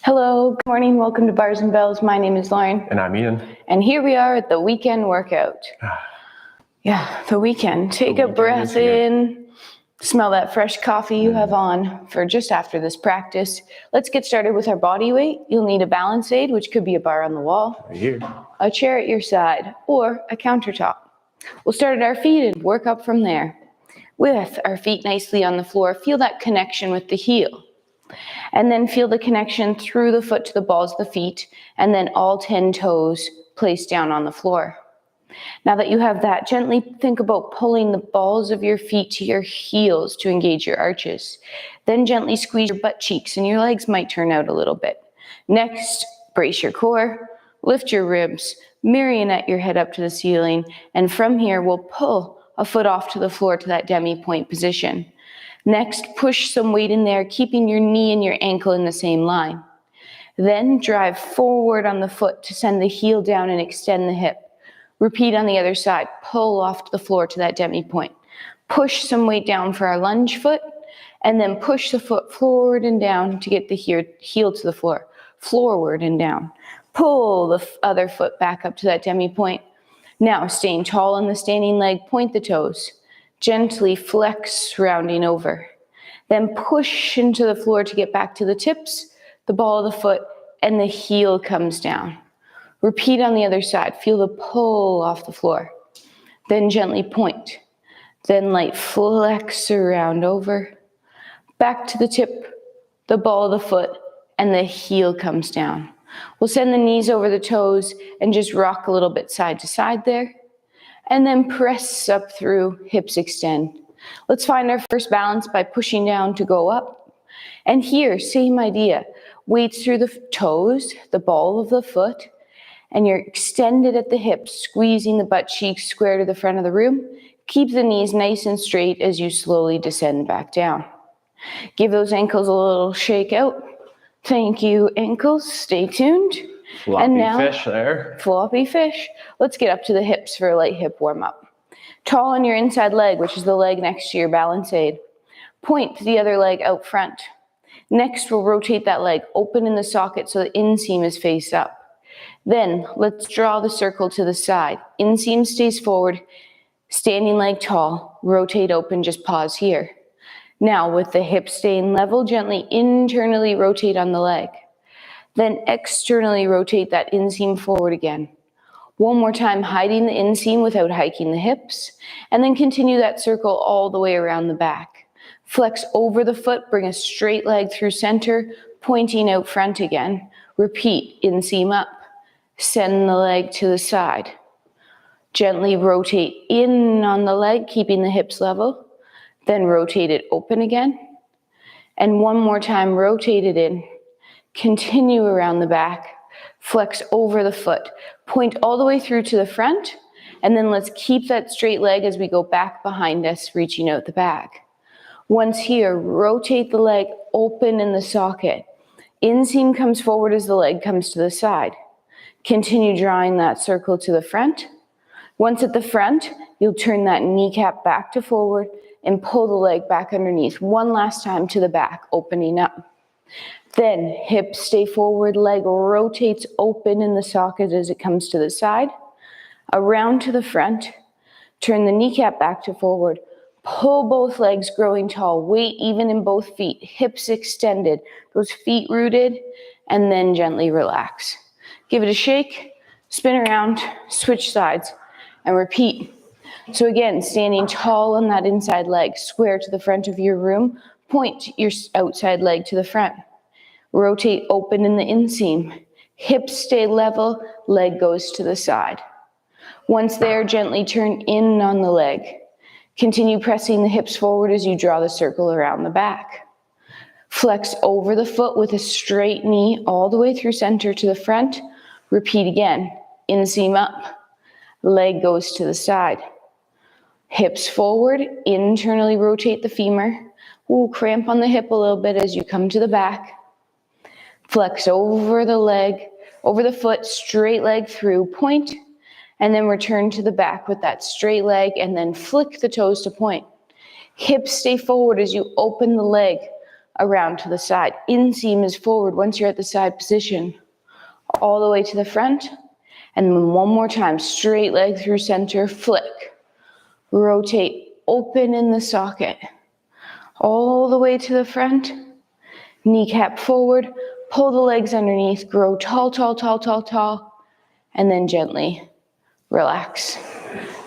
Hello, good morning, welcome to Bars and Bells. My name is Lauren. And I'm Ian. And here we are at the weekend workout. Yeah, the weekend. Take a breath in, smell that fresh coffee you have on for just after this practice. Let's get started with our body weight. You'll need a balance aid, which could be a bar on the wall, Right here, a chair at your side, or a countertop. We'll start at our feet and work up from there. With our feet nicely on the floor, feel that connection with the heel. And then feel the connection through the foot to the balls of the feet, and then all 10 toes placed down on the floor. Now that you have that, gently think about pulling the balls of your feet to your heels to engage your arches. Then gently squeeze your butt cheeks, and your legs might turn out a little bit. Next, brace your core, lift your ribs, marionette your head up to the ceiling, and from here we'll pull a foot off to the floor to that demi-point position. Next, push some weight in there, keeping your knee and your ankle in the same line. Then drive forward on the foot to send the heel down and extend the hip. Repeat on the other side, pull off to the floor to that demi-point. Push some weight down for our lunge foot, and then push the foot forward and down to get the heel to the floor. Forward and down. Pull the other foot back up to that demi-point. Now, staying tall on the standing leg, point the toes. Gently flex, rounding over. Then push into the floor to get back to the tips, the ball of the foot, and the heel comes down. Repeat on the other side. Feel the pull off the floor. Then gently point. Then light flex around over. Back to the tip, the ball of the foot, and the heel comes down. We'll send the knees over the toes and just rock a little bit side to side there. And then press up through, hips extend. Let's find our first balance by pushing down to go up. And here, same idea. Weights through the toes, the ball of the foot, and you're extended at the hips, squeezing the butt cheeks square to the front of the room. Keep the knees nice and straight as you slowly descend back down. Give those ankles a little shake out. Thank you, ankles. Stay tuned. Floppy and now, fish there. Floppy fish. Let's get up to the hips for a light hip warm up. Tall on your inside leg, which is the leg next to your balance aid. Point the other leg out front. Next, we'll rotate that leg, open in the socket so the inseam is face up. Then, let's draw the circle to the side. Inseam stays forward, standing leg tall, rotate open, just pause here. Now, with the hips staying level, gently internally rotate on the leg. Then externally rotate that inseam forward again. One more time, hiding the inseam without hiking the hips. And then continue that circle all the way around the back. Flex over the foot, bring a straight leg through center, pointing out front again. Repeat, inseam up. Send the leg to the side. Gently rotate in on the leg, keeping the hips level. Then rotate it open again. And one more time, rotate it in. Continue around the back. Flex over the foot. Point all the way through to the front. And then let's keep that straight leg as we go back behind us, reaching out the back. Once here, rotate the leg open in the socket. Inseam comes forward as the leg comes to the side. Continue drawing that circle to the front. Once at the front, you'll turn that kneecap back to forward and pull the leg back underneath. One last time to the back, opening up. Then hips stay forward, leg rotates open in the socket as it comes to the side. Around to the front, turn the kneecap back to forward. Pull both legs growing tall, weight even in both feet, hips extended, those feet rooted, and then gently relax. Give it a shake, spin around, switch sides, and repeat. So again, standing tall on that inside leg, square to the front of your room, point your outside leg to the front. Rotate open in the inseam. Hips stay level, leg goes to the side. Once there, gently turn in on the leg. Continue pressing the hips forward as you draw the circle around the back. Flex over the foot with a straight knee all the way through center to the front. Repeat again. Inseam up. Leg goes to the side. Hips forward, internally rotate the femur. Ooh, cramp on the hip a little bit as you come to the back. Flex over the leg, over the foot, straight leg through, point, and then return to the back with that straight leg and then flick the toes to point. Hips stay forward as you open the leg around to the side. Inseam is forward once you're at the side position. All the way to the front. And then one more time, straight leg through center, flick. Rotate, open in the socket. All the way to the front. Kneecap forward, pull the legs underneath, grow tall, tall, tall, tall, tall, and then gently relax.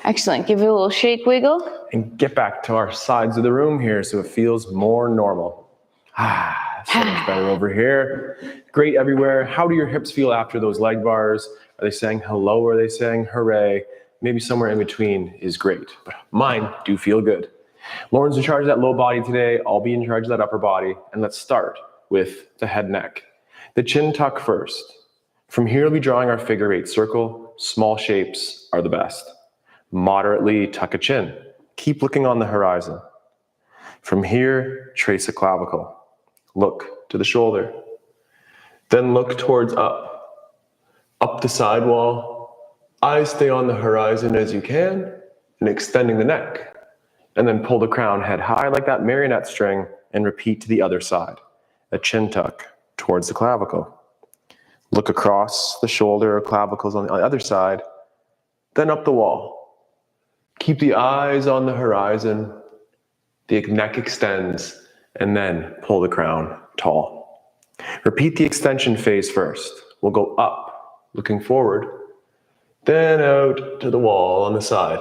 Excellent. Give it a little shake, wiggle. And get back to our sides of the room here so it feels more normal. So much better over here. Great everywhere. How do your hips feel after those leg bars? Are they saying hello? Or are they saying hooray? Maybe somewhere in between is great, but mine do feel good. Lauren's in charge of that low body today. I'll be in charge of that upper body. And let's start with the head neck. The chin tuck first. From here, we'll be drawing our figure eight circle. Small shapes are the best. Moderately tuck a chin. Keep looking on the horizon. From here, trace a clavicle. Look to the shoulder. Then look towards up. Up the side wall. Eyes stay on the horizon as you can, and extending the neck. And then pull the crown head high like that marionette string and repeat to the other side. A chin tuck towards the clavicle. Look across the shoulder or clavicles on the other side, then up the wall. Keep the eyes on the horizon, the neck extends, and then pull the crown tall. Repeat the extension phase first. We'll go up, looking forward, then out to the wall on the side.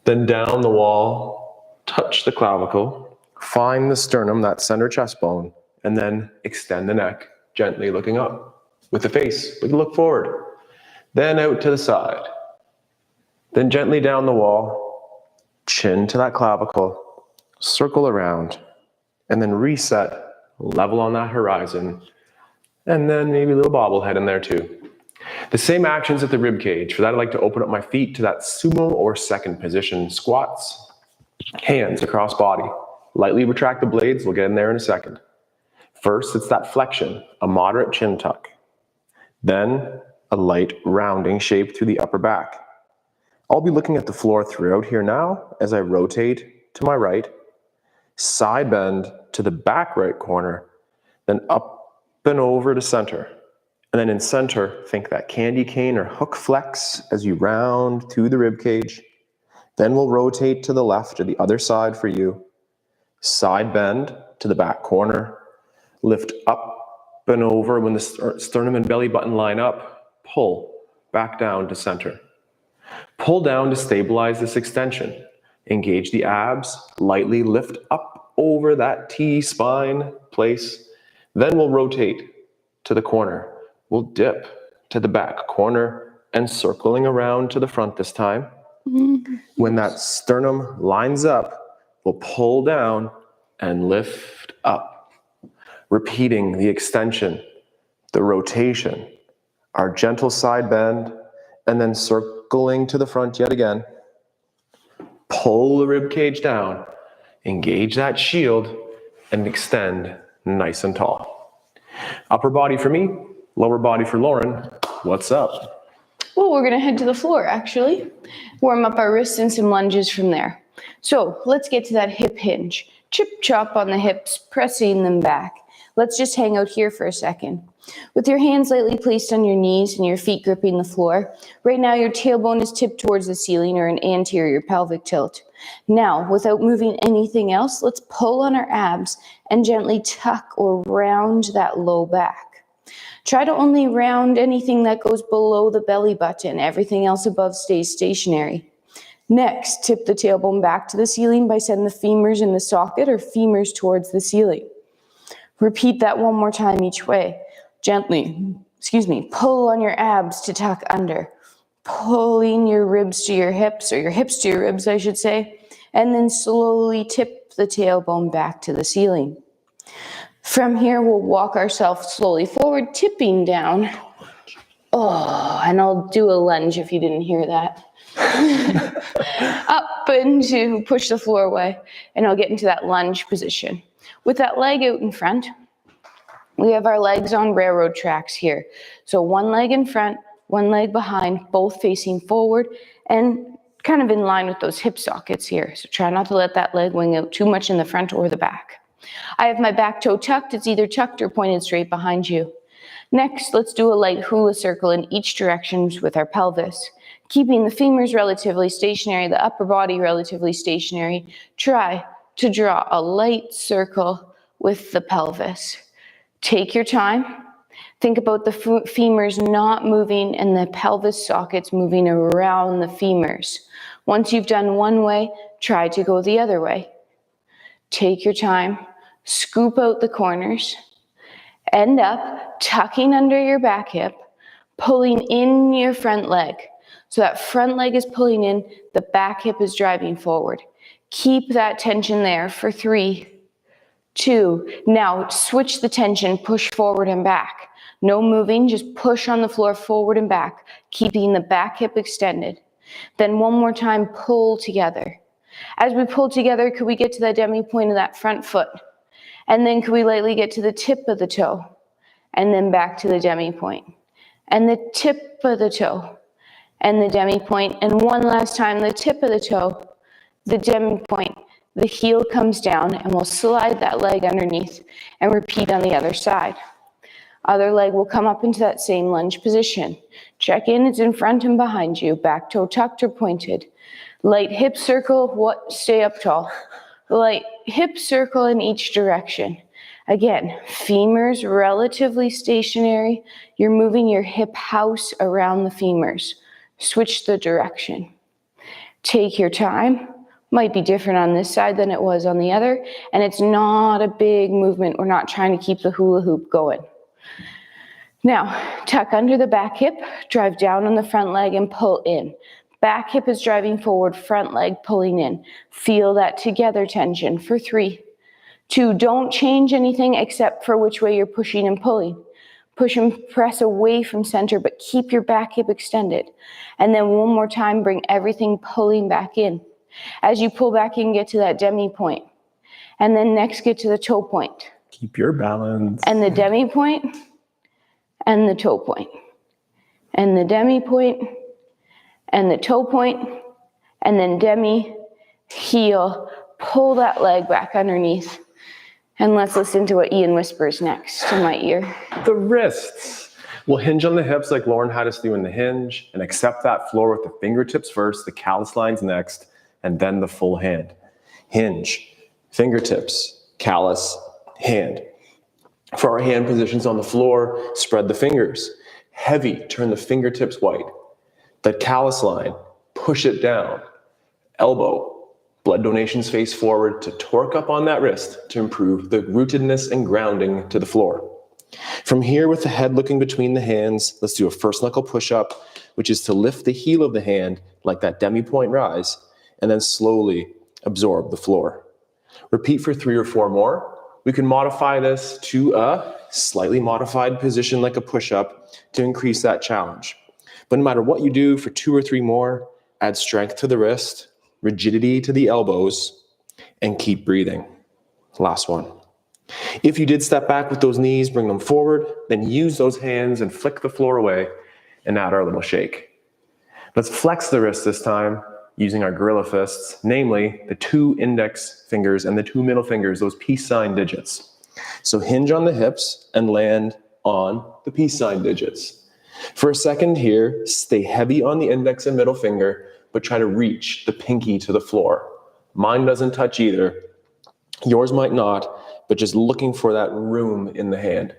Then down the wall, touch the clavicle, find the sternum, that center chest bone, and then extend the neck, gently looking up. With the face, we can look forward. Then out to the side. Then gently down the wall, chin to that clavicle, circle around, and then reset, level on that horizon, and then maybe a little bobblehead in there too. The same actions at the rib cage. For that, I'd like to open up my feet to that sumo or second position squats. Hands across body. Lightly retract the blades. We'll get in there in a second. First, it's that flexion, a moderate chin tuck. Then, a light rounding shape through the upper back. I'll be looking at the floor throughout here now as I rotate to my right, side bend to the back right corner, then up and over to center. And then in center, think that candy cane or hook flex as you round through the rib cage. Then we'll rotate to the left or the other side for you. Side bend to the back corner. Lift up and over when the sternum and belly button line up. Pull back down to center. Pull down to stabilize this extension. Engage the abs. Lightly lift up over that T-spine place. Then we'll rotate to the corner. We'll dip to the back corner and circling around to the front this time. When that sternum lines up, we'll pull down and lift up. Repeating the extension, the rotation, our gentle side bend, and then circling to the front yet again. Pull the rib cage down, engage that shield, and extend nice and tall. Upper body for me, lower body for Lauren. What's up? Well, we're gonna head to the floor actually. Warm up our wrists and some lunges from there. So let's get to that hip hinge. Chip chop on the hips, pressing them back. Let's just hang out here for a second. With your hands lightly placed on your knees and your feet gripping the floor, right now your tailbone is tipped towards the ceiling or an anterior pelvic tilt. Now, without moving anything else, let's pull on our abs and gently tuck or round that low back. Try to only round anything that goes below the belly button. Everything else above stays stationary. Next, tip the tailbone back to the ceiling by sending the femurs in the socket or femurs towards the ceiling. Repeat that one more time each way. Gently, pull on your abs to tuck under. Pulling your ribs to your hips, or your hips to your ribs, I should say. And then slowly tip the tailbone back to the ceiling. From here, we'll walk ourselves slowly forward, tipping down. Oh, and I'll do a lunge if you didn't hear that. Up and to push the floor away, and I'll get into that lunge position. With that leg out in front, we have our legs on railroad tracks here. So one leg in front, one leg behind, both facing forward and kind of in line with those hip sockets here. So try not to let that leg wing out too much in the front or the back. I have my back toe tucked. It's either tucked or pointed straight behind you. Next, let's do a light hula circle in each direction with our pelvis. Keeping the femurs relatively stationary, the upper body relatively stationary, try to draw a light circle with the pelvis. Take your time. Think about the femurs not moving and the pelvis sockets moving around the femurs. Once you've done one way, try to go the other way. Take your time. Scoop out the corners. End up tucking under your back hip, pulling in your front leg. So that front leg is pulling in, the back hip is driving forward. Keep that tension there for 3, 2. Now switch the tension, push forward and back. No moving, just push on the floor forward and back, keeping the back hip extended. Then one more time, pull together. As we pull together, could we get to that demi point of that front foot? And then could we lightly get to the tip of the toe? And then back to the demi point. And the tip of the toe. And the demi point. And one last time, the tip of the toe, the demi point. The heel comes down and we'll slide that leg underneath and repeat on the other side. Other leg will come up into that same lunge position. Check in, it's in front and behind you. Back toe tucked or pointed. Light hip circle, stay up tall. Light hip circle in each direction. Again, femurs relatively stationary. You're moving your hip house around the femurs. Switch the direction. Take your time. Might be different on this side than it was on the other. And it's not a big movement. We're not trying to keep the hula hoop going. Now, tuck under the back hip, drive down on the front leg and pull in. Back hip is driving forward, front leg pulling in. Feel that together tension for 3, 2. Don't change anything except for which way you're pushing and pulling. Push and press away from center, but keep your back hip extended. And then one more time, bring everything pulling back in. As you pull back in, get to that demi point. And then next, get to the toe point. Keep your balance. And the demi point, and the toe point. And the demi point, and the toe point, and then demi, heel, pull that leg back underneath. And let's listen to what Ian whispers next in my ear. The wrists. We'll hinge on the hips like Lauren had us do in the hinge and accept that floor with the fingertips first, the callus lines next, and then the full hand. Hinge, fingertips, callus, hand. For our hand positions on the floor, spread the fingers. Heavy, turn the fingertips wide. The callus line, push it down. Elbow, blood donations face forward to torque up on that wrist to improve the rootedness and grounding to the floor. From here, with the head looking between the hands, let's do a first knuckle push-up, which is to lift the heel of the hand like that demi-point rise, and then slowly absorb the floor. Repeat for 3 or 4 more. We can modify this to a slightly modified position like a push-up to increase that challenge. But no matter what you do for 2 or 3 more, add strength to the wrist, rigidity to the elbows, and keep breathing. Last one. If you did step back with those knees, bring them forward, then use those hands and flick the floor away and add our little shake. Let's flex the wrist this time using our gorilla fists, namely the 2 index fingers and the 2 middle fingers, those peace sign digits. So hinge on the hips and land on the peace sign digits. For a second here, stay heavy on the index and middle finger, but try to reach the pinky to the floor. Mine doesn't touch either. Yours might not, but just looking for that room in the hand.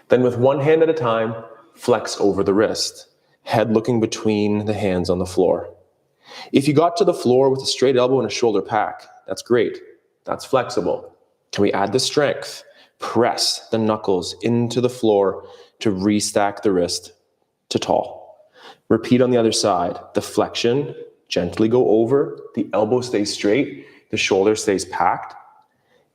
Then with one hand at a time, flex over the wrist, head looking between the hands on the floor. If you got to the floor with a straight elbow and a shoulder pack, that's great. That's flexible. Can we add the strength? Press the knuckles into the floor to restack the wrist to tall. Repeat on the other side. The flexion, gently go over, the elbow stays straight, the shoulder stays packed.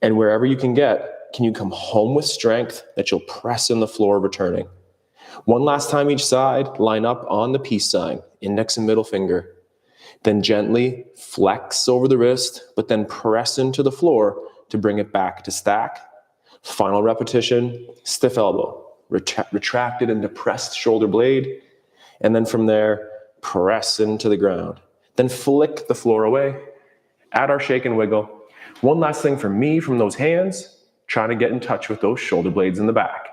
And wherever you can you come home with strength that you'll press in the floor returning. One last time each side, line up on the peace sign, index and middle finger. Then gently flex over the wrist, but then press into the floor to bring it back to stack. Final repetition, stiff elbow, retracted into pressed shoulder blade. And then from there, press into the ground. Then flick the floor away. Add our shake and wiggle. One last thing for me from those hands, trying to get in touch with those shoulder blades in the back.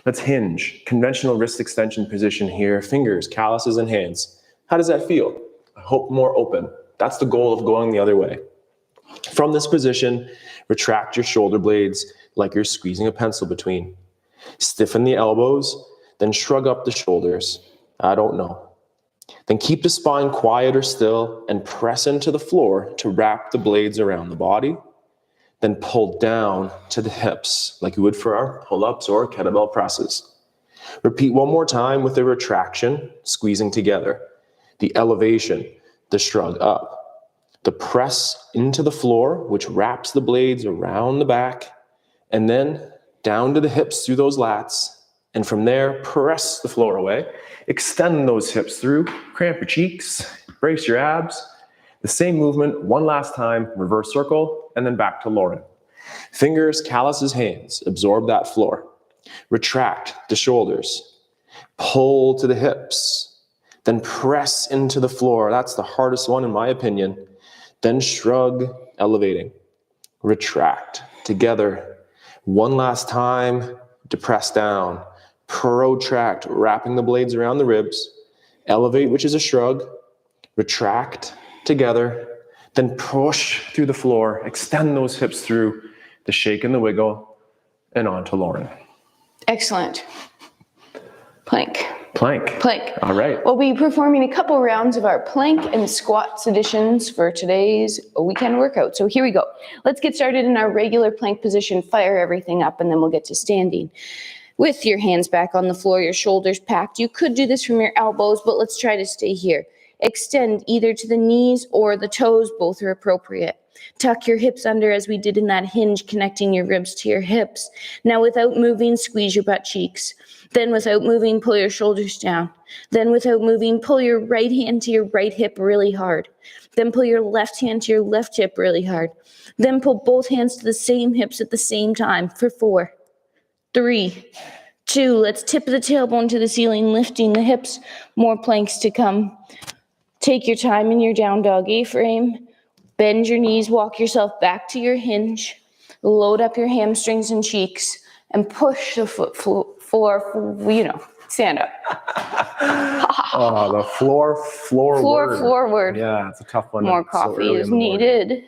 Let's hinge. Conventional wrist extension position here, fingers, calluses, and hands. How does that feel? I hope more open. That's the goal of going the other way. From this position, retract your shoulder blades like you're squeezing a pencil between. Stiffen the elbows, then shrug up the shoulders. I don't know. Then keep the spine quiet or still and press into the floor to wrap the blades around the body. Then pull down to the hips like you would for our pull-ups or kettlebell presses. Repeat one more time with the retraction, squeezing together. The elevation, the shrug up. The press into the floor, which wraps the blades around the back, and then down to the hips through those lats, and from there, press the floor away. Extend those hips through, cramp your cheeks, brace your abs. The same movement, one last time, reverse circle, and then back to Lauren. Fingers, calluses, hands, absorb that floor. Retract the shoulders. Pull to the hips. Then press into the floor. That's the hardest one in my opinion. Then shrug, elevating. Retract, together. One last time, depress down. Protract, wrapping the blades around the ribs. Elevate, which is a shrug. Retract, together. Then push through the floor. Extend those hips through the shake and the wiggle. And on to Lauren. Excellent. Plank. Plank. Plank. All right. We'll be performing a couple rounds of our plank and squats editions for today's weekend workout. So here we go. Let's get started in our regular plank position, fire everything up, and then we'll get to standing. With your hands back on the floor, your shoulders packed. You could do this from your elbows, but let's try to stay here. Extend either to the knees or the toes, both are appropriate. Tuck your hips under as we did in that hinge, connecting your ribs to your hips. Now without moving, squeeze your butt cheeks. Then without moving, pull your shoulders down. Then without moving, pull your right hand to your right hip really hard. Then pull your left hand to your left hip really hard. Then pull both hands to the same hips at the same time for 4, 3, 2. Let's tip the tailbone to the ceiling, lifting the hips. More planks to come. Take your time in your down dog A-frame. Bend your knees, walk yourself back to your hinge. Load up your hamstrings and cheeks and push the foot floor, stand up. Oh, the floor forward. Yeah, it's a tough one. More coffee is needed.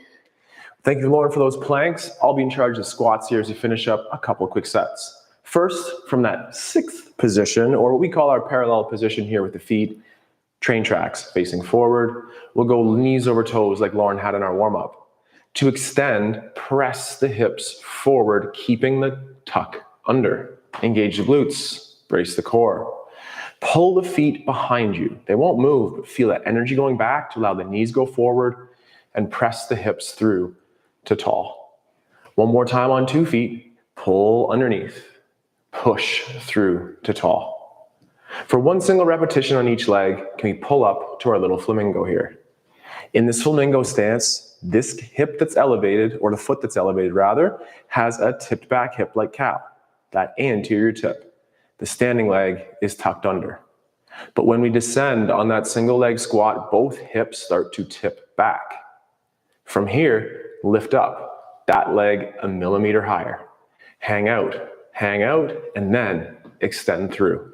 Thank you, Lauren, for those planks. I'll be in charge of squats here as we finish up a couple quick sets. First, from that 6th position, or what we call our parallel position here with the feet, train tracks facing forward. We'll go knees over toes like Lauren had in our warm-up. To extend, press the hips forward, keeping the tuck under. Engage the glutes, brace the core. Pull the feet behind you. They won't move, but feel that energy going back to allow the knees go forward and press the hips through to tall. One more time on 2 feet. Pull underneath. Push through to tall. For one single repetition on each leg, can we pull up to our little flamingo here? In this flamingo stance, this hip that's elevated, or the foot that's elevated rather, has a tipped back hip like cow, that anterior tip. The standing leg is tucked under. But when we descend on that single leg squat, both hips start to tip back. From here, lift up, that leg a millimeter higher. Hang out, and then extend through.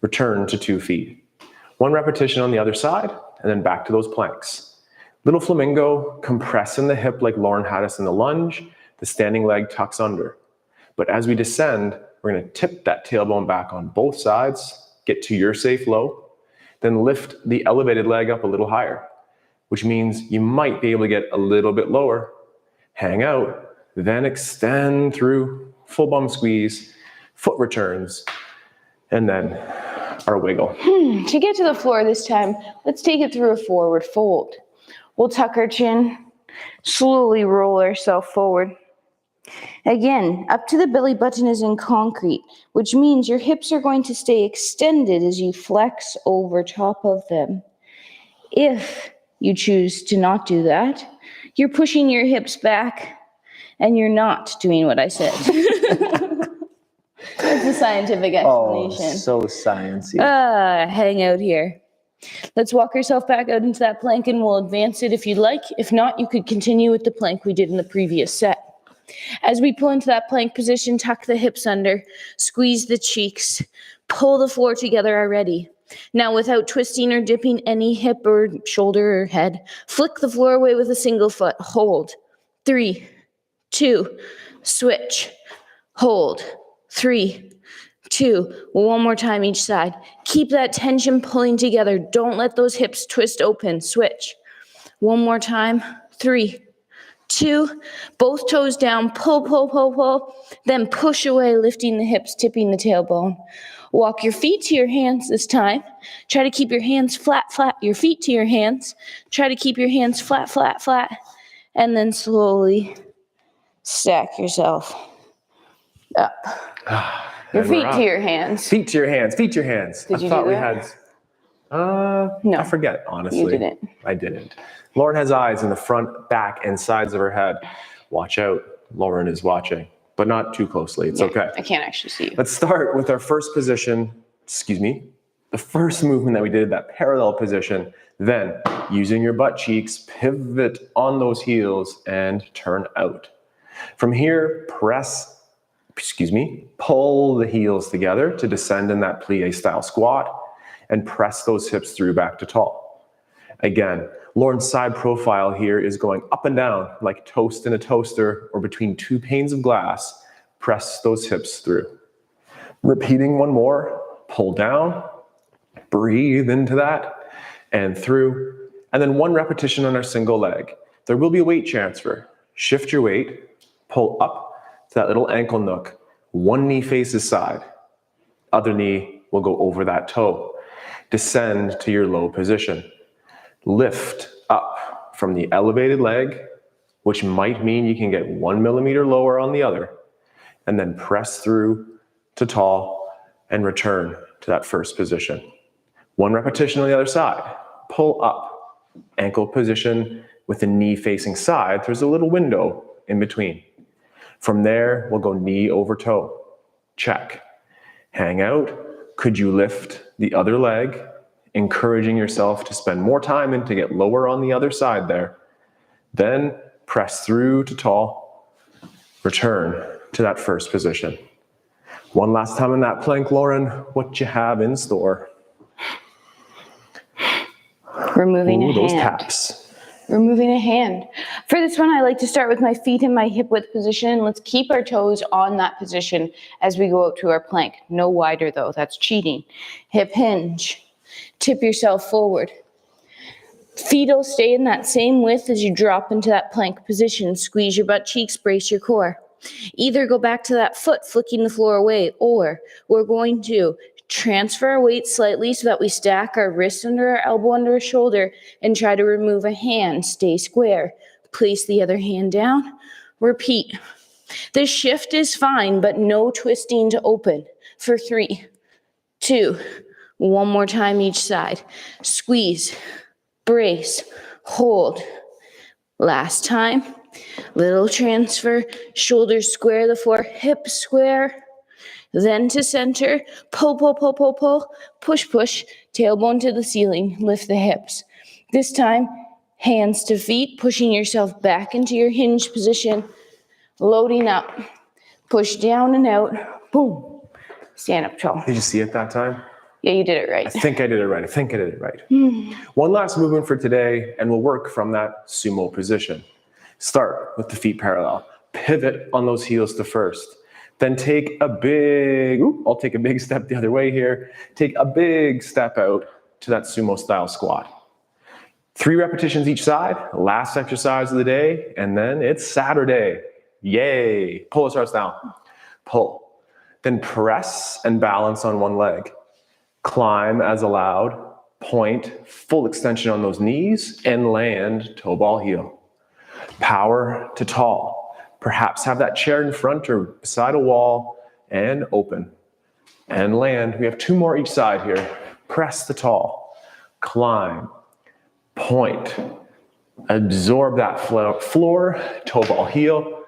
Return to 2 feet. 1 repetition on the other side, and then back to those planks. Little flamingo, compress in the hip like Lauren had us in the lunge. The standing leg tucks under. But as we descend, we're going to tip that tailbone back on both sides, get to your safe low, then lift the elevated leg up a little higher, which means you might be able to get a little bit lower. Hang out, then extend through, full bum squeeze, foot returns, and then our wiggle. To get to the floor this time, let's take it through a forward fold. We'll tuck our chin, slowly roll ourselves forward. Again, up to the belly button is in concrete, which means your hips are going to stay extended as you flex over top of them. If you choose to not do that, you're pushing your hips back and you're not doing what I said. That's a scientific explanation. Oh, so sciencey. Hang out here. Let's walk yourself back out into that plank and we'll advance it if you'd like. If not, you could continue with the plank we did in the previous set. As we pull into that plank position, tuck the hips under, squeeze the cheeks, pull the floor together already. Now, without twisting or dipping any hip or shoulder or head, flick the floor away with a single foot. Hold. 3, 2, switch. Hold. 3, 2, one more time each side. Keep that tension pulling together. Don't let those hips twist open. Switch. One more time. 3, 2, both toes down, pull, pull, pull, pull, then push away, lifting the hips, tipping the tailbone. Walk your feet to your hands this time. Try to keep your hands flat, flat, your feet to your hands. Try to keep your hands flat, flat, flat, and then slowly stack yourself up. Your feet to your hands. Feet to your hands, feet to your hands. Did you do that? We had, no. I forget, honestly. You didn't. I didn't. Lauren has eyes in the front, back, and sides of her head. Watch out. Lauren is watching, but not too closely. It's okay. I can't actually see you. Let's start with our first position, the first movement that we did, that parallel position. Then, using your butt cheeks, pivot on those heels and turn out. From here, pull the heels together to descend in that plie style squat and press those hips through back to tall. Again, Lauren's side profile here is going up and down like toast in a toaster or between two panes of glass. Press those hips through. Repeating one more, pull down, breathe into that and through. And then one repetition on our single leg. There will be a weight transfer. Shift your weight, pull up to that little ankle nook. One knee faces side. Other knee will go over that toe. Descend to your low position. Lift up from the elevated leg, which might mean you can get 1 millimeter lower on the other, and then press through to tall and return to that first position. One repetition on the other side. Pull up, ankle position with the knee facing side. There's a little window in between. From there, we'll go knee over toe. Check. Hang out. Could you lift the other leg? Encouraging yourself to spend more time and to get lower on the other side there. Then press through to tall. Return to that first position. One last time in that plank, Lauren, what you have in store? Removing a hand. Those taps. Removing a hand. For this one, I like to start with my feet in my hip width position. Let's keep our toes on that position as we go out to our plank. No wider though, that's cheating. Hip hinge. Tip yourself forward. Feet will stay in that same width as you drop into that plank position. Squeeze your butt cheeks, brace your core. Either go back to that foot, flicking the floor away, or we're going to transfer our weight slightly so that we stack our wrist under our elbow under our shoulder and try to remove a hand. Stay square. Place the other hand down. Repeat. This shift is fine, but no twisting to open. For 3, 2, one more time each side. Squeeze, brace, hold. Last time. Little transfer, shoulders square the floor, hips square. Then to center, pull, pull, pull, pull, pull, push, push, tailbone to the ceiling, lift the hips. This time, hands to feet, pushing yourself back into your hinge position, loading up, push down and out, boom, stand up tall. Did you see it that time? Yeah, you did it right. I think I did it right. One last movement for today, and we'll work from that sumo position. Start with the feet parallel. Pivot on those heels to first. Then take a big, I'll take a big step the other way here. Take a big step out to that sumo style squat. 3 repetitions each side, last exercise of the day, and then it's Saturday. Yay. Pull us ourselves down. Pull. Then press and balance on one leg. Climb as allowed. Point, full extension on those knees, and land toe ball heel. Power to tall. Perhaps have that chair in front or beside a wall and open. And land. We have 2 more each side here. Press the tall. Climb. Point. Absorb that floor. Toe ball heel.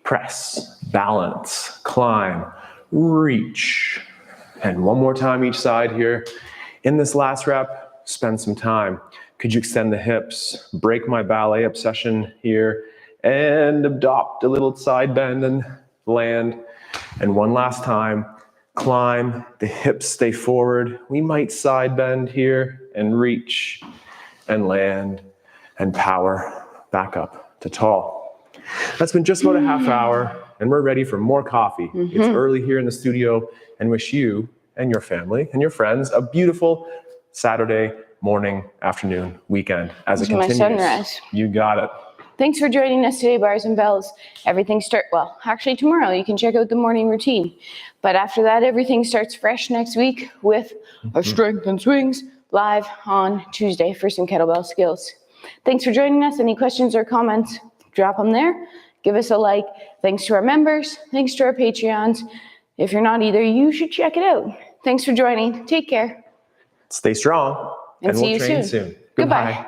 Press. Balance. Climb. Reach. And one more time each side here. In this last rep, spend some time. Could you extend the hips, break my ballet obsession here, and adopt a little side bend and land. And one last time, climb, the hips stay forward. We might side bend here and reach and land and power back up to tall. That's been just about a half hour, and we're ready for more coffee. It's early here in the studio, and wish you and your family and your friends a beautiful Saturday morning, afternoon, weekend as it continues. My sunrise. You got it. Thanks for joining us today, Bars and Bells. Actually tomorrow you can check out the morning routine. But after that, everything starts fresh next week with our Strength and Swings live on Tuesday for some kettlebell skills. Thanks for joining us. Any questions or comments, drop them there. Give us a like. Thanks to our members. Thanks to our Patreons. If you're not either, you should check it out. Thanks for joining. Take care. Stay strong. And see we'll you train soon. soon. Goodbye.